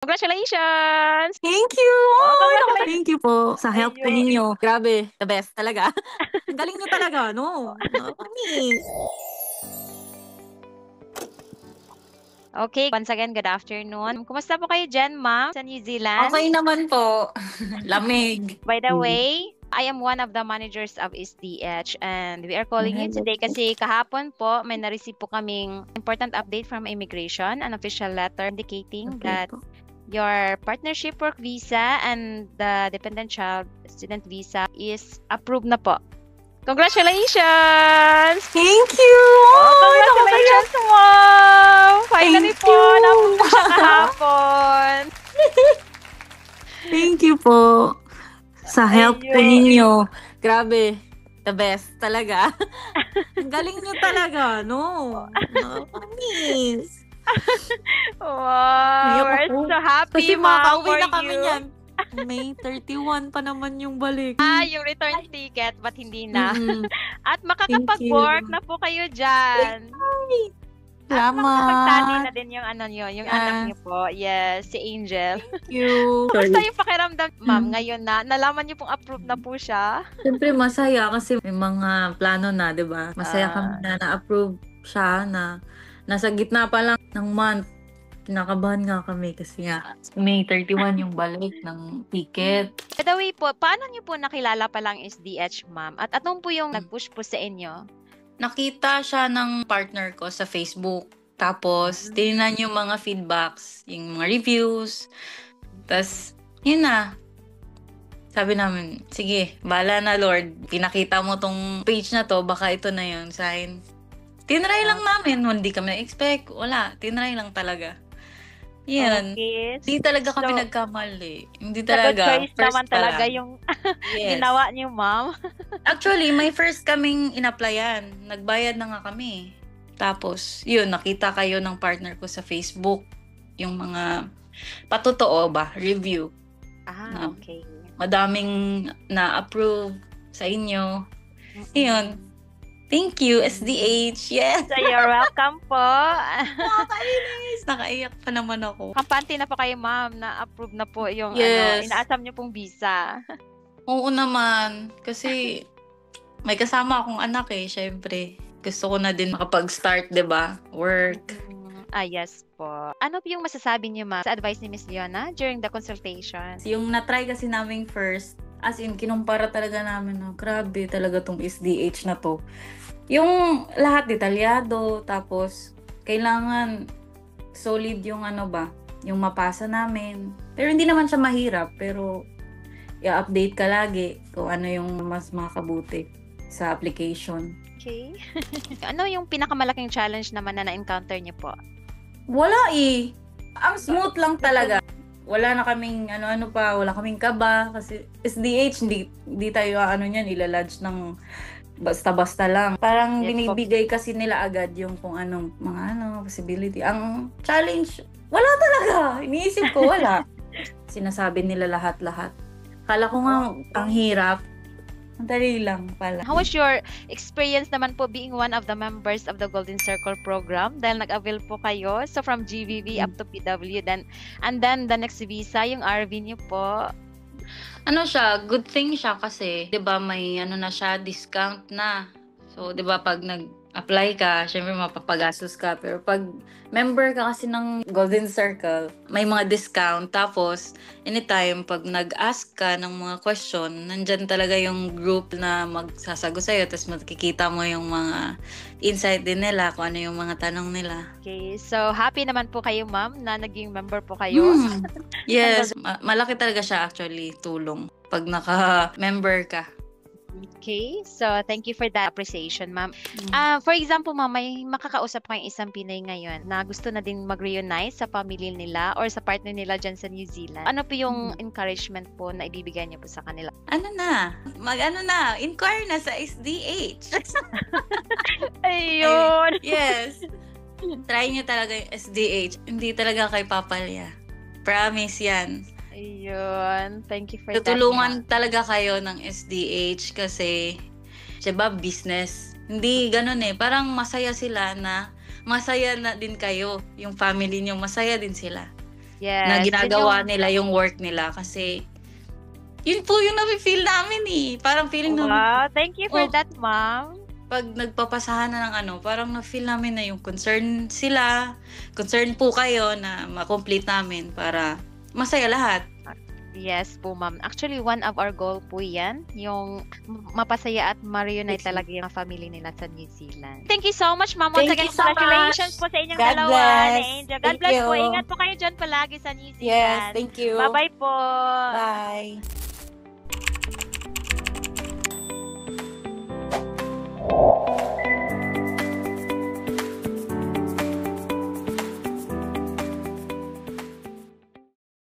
Congratulations! Thank you! Oh, Ay, naku, congratulations! thank you po sa help po Ayun. ninyo. Grabe, the best talaga. Ang galing nyo talaga, no? Nakakamiss. Okay, once again, good afternoon. Kumusta po kayo dyan, ma'am, sa New Zealand? Okay naman po. Lamig. By the way, I am one of the managers of SDH and we are calling you Hello today po. kasi kahapon po may na-receive po kaming important update from immigration, an official letter indicating Okay that po. your partnership work visa and the dependent child student visa is approved na po. Congratulations! Thank you! Oh, Ay, nakakaiyak. congratulations, ma'am! Finally Thank po, you! na-approve na siya kahapon. Thank you po sa help po Ayun. ninyo. Grabe, the best talaga. Ang galing nyo talaga, no? Nakakamiss. Wow, Iyak we're ako. so happy, Kasi ma'am, makakauwi for na kami you. niyan. May 31 pa naman yung balik. Yung return ticket, but hindi na. Mm-mm. At Thank makakapag-work you. na po kayo dyan. Ay, At makakapag-study salamat. na din yung ano nyo, yung anak Yes. niyo po. Yes, si Angel. Thank you. Kumusta yung pakiramdam, ma'am, Mm. ngayon na nalaman niyo pong approved na po siya? Siyempre masaya kasi may mga plano na, 'di ba? Masaya kami Ah, na na-approve siya na nasa gitna pa lang ng month. Kinakabahan nga kami kasi nga May 31 yung balik ng ticket. by the way po, paano niyo po nakilala palang SDH, ma'am? At anong po yung nag-push po sa inyo? Nakita siya ng partner ko sa Facebook. Tapos, tinignan yung mga feedbacks, yung mga reviews. Tapos, yun na. Sabi namin, sige, bahala na Lord. Pinakita mo tong page na to, baka ito na yun sign. Tinry lang namin, hindi kami na-expect. Wala, tinry lang talaga. Yan. Okay. Hindi talaga kami So, nagkamali. Hindi sa good talaga. choice First naman pa talaga lang. yung Yes. ginawa niyo, ma'am. Actually, may first kaming in-applyan. Nagbayad na nga kami. Tapos, yun, nakita kayo ng partner ko sa Facebook. Yung mga patotoo ba, review. Na Okay. madaming na-approve sa inyo. Mm-mm. Yun. Thank you, SDH. Yes! So, you're welcome po. Nakakainis! Nakaiyak pa naman ako. Kampante na po kayo, ma'am, na approve na po yung Yes. inaasam niyo pong visa. Oo naman. Kasi may kasama akong anak eh, syempre. Gusto ko na din makapag-start, 'di ba? Work. Yes po. Ano po yung masasabi niyo, ma'am, sa advice ni Miss Leona during the consultation? Yung na-try kasi namin first, as in, kinumpara talaga namin na grabe talaga tong SDH na to. Yung lahat detalyado, tapos kailangan solid yung ano ba, yung mapasa namin. Pero hindi naman siya mahirap, pero i-update ka lagi kung ano yung mas makabuti sa application. Okay. Ano yung pinakamalaking challenge naman na na-encounter niyo po? Wala eh. Ang smooth lang talaga. Wala na kaming ano-ano pa, wala kaming kaba kasi SDH hindi tayo ano niyan ilalodge ng basta-basta lang. Parang Yes po. binibigay kasi nila agad yung kung anong mga possibility. Ang challenge, wala talaga. Iniisip ko wala. Sinasabi nila lahat-lahat. Kala ko nga ang hirap. Ang dali lang pala. How was your experience naman po being one of the members of the Golden Circle program? Dahil nag-avail po kayo. So from GVV up to PW. And then the next visa, yung RV niyo po. Ano siya, good thing siya kasi 'di ba may ano na siya, discount na. So 'di ba pag nag-apply ka, syempre mapapagastos ka, pero pag member ka kasi ng Golden Circle, may mga discount. Tapos anytime pag nag-ask ka ng mga question, nandyan talaga yung group na magsasagot sa'yo, tapos makikita mo yung mga insight din nila, kung ano yung mga tanong nila. Okay. So happy naman po kayo, ma'am, na naging member po kayo. Yes, malaki talaga siya actually, tulong pag naka-member ka. Okay. So thank you for that appreciation, ma'am. For example, ma'am, may makakausap kayong isang Pinay ngayon na gusto na din mag-reunite sa family nila or sa partner nila dyan sa New Zealand. Ano po yung encouragement po na ibibigay niyo po sa kanila? Ano na? Inquire na sa SDH. Ayun. Yes. Try nyo talaga yung SDH. Hindi talaga kay papalya. Promise yan. Ayun. Thank you for that, Tutulungan ma'am. talaga kayo ng SDH kasi, diba, business. Hindi ganun eh. Parang masaya sila na masaya na din kayo. Yung family nyo, masaya din sila. na Yes. ginagawa nila yung work nila kasi yun po yung nafe-feel namin eh. Parang feeling namin, Wow, thank you for Oh. that, ma'am. pag nagpapasahan na ng parang na-feel namin na yung concern sila, concern po kayo na ma-complete namin para masaya lahat. Yes po, ma'am. Actually, one of our goal po yan, yung mapasaya at ma-reunite Yes. talaga yung family nila sa New Zealand. Thank you so much, ma'am. Once Thank again, you so congratulations much. po sa inyong God dalawa bless. ni Angel. God Thank bless you. po. Ingat po kayo dyan palagi sa New Yes, Zealand. thank you. Bye-bye po. Bye.